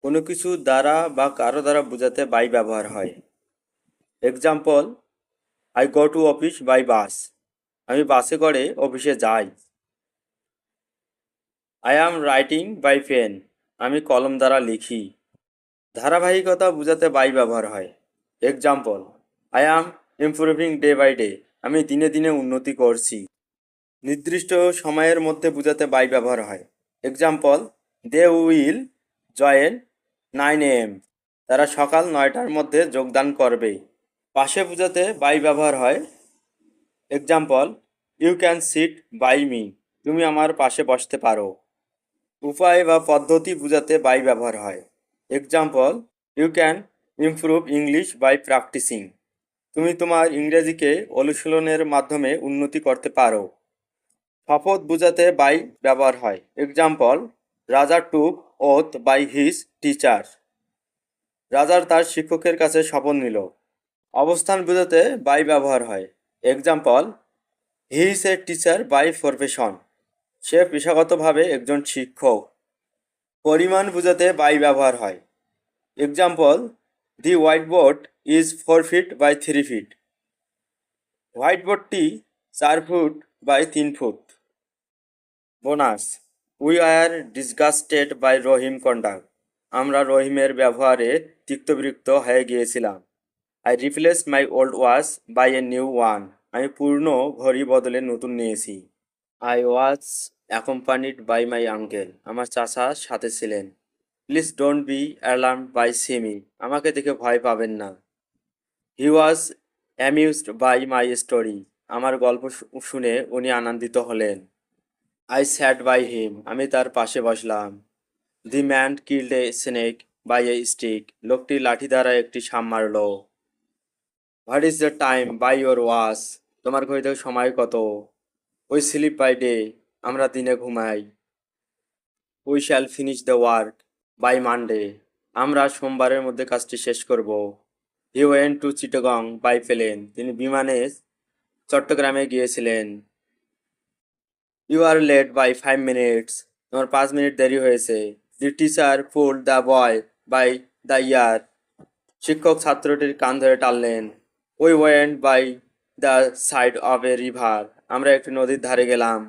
কোনো কিছু দ্বারা বা কারো দ্বারা বোঝাতে বাই ব্যবহার হয়। Example, I go to office by bus. আমি বাসে করে অফিসে যাই। I am writing by pen. আমি কলম দ্বারা লিখি। ধারাবাহিকতা বোঝাতে বাই ব্যবহার হয়। Example, I am improving day by day. আমি দিনে দিনে উন্নতি করছি। নির্দিষ্ট সময়ের মধ্যে বোঝাতে বাই ব্যবহার হয়। Example, they will join 9 AM। তারা সকাল 9টার মধ্যে যোগদান করবে। পাশে বোঝাতে বাই ব্যবহার হয়। Example, you can sit by me. তুমি আমার পাশে বসতে পারো। উপায় বা পদ্ধতি বোঝাতে বাই ব্যবহার হয়। Example, you can improve English by practising. তুমি তোমার ইংরেজিকে অনুশীলনের মাধ্যমে উন্নতি করতে পারো। শপথ বোঝাতে বাই ব্যবহার হয়। এক্সাম্পল, রাজা টুক ওথ বাই হিজ টিচার। রাজার তার শিক্ষকের কাছে শপথ নিল। অবস্থান বোঝাতে বাই ব্যবহার হয়। Example, he is a teacher by profession. সে পেশাগতভাবে একজন শিক্ষক। পরিমাণ বোঝাতে বাই ব্যবহার হয়। Example, the white board is 4 feet by 3 feet. White বোর্ডটি 4 ফুট বাই 3 ফুট। বোনাস, we are disgusted by Rahim conduct. আমরা রহিমের ব্যবহারে তিক্তবিরক্ত হয়ে গিয়েছিলাম। I replaced my old watch by a new one. আমি পুরনো ঘড়ি বদলে নতুন নিয়েছি। I was accompanied by my uncle. আমার চাচা সাথে ছিলেন। Please don't be alarm by see me. আমাকে দেখে ভয় পাবেন না। He was amused by my story. আমার গল্প শুনে উনি আনন্দিত হলেন। I sat by him. আমি তার পাশে বসলাম। The man killed a snake by a stick. লোকটি লাঠি দ্বারা একটি সাপ মারল। What is the time by your watch. তোমার ঘড়িতে সময় কত? We sleep by day. আমরা দিনে ঘুমাই। We shall finish the work by Monday. আমরা সোমবারের মধ্যে কাজটি শেষ করব। He went to Chittagong by plane. তিনি বিমানে চট্টগ্রামে গিয়েছিলেন। You are late by 5 minutes. তোমার 5 মিনিট দেরি হয়েছে। The teacher pulled the boy by the ear. শিক্ষক ছাত্রটির কান ধরে টানলেন। We went by the side of a river. আমরা একটি নদীর ধারে গেলাম।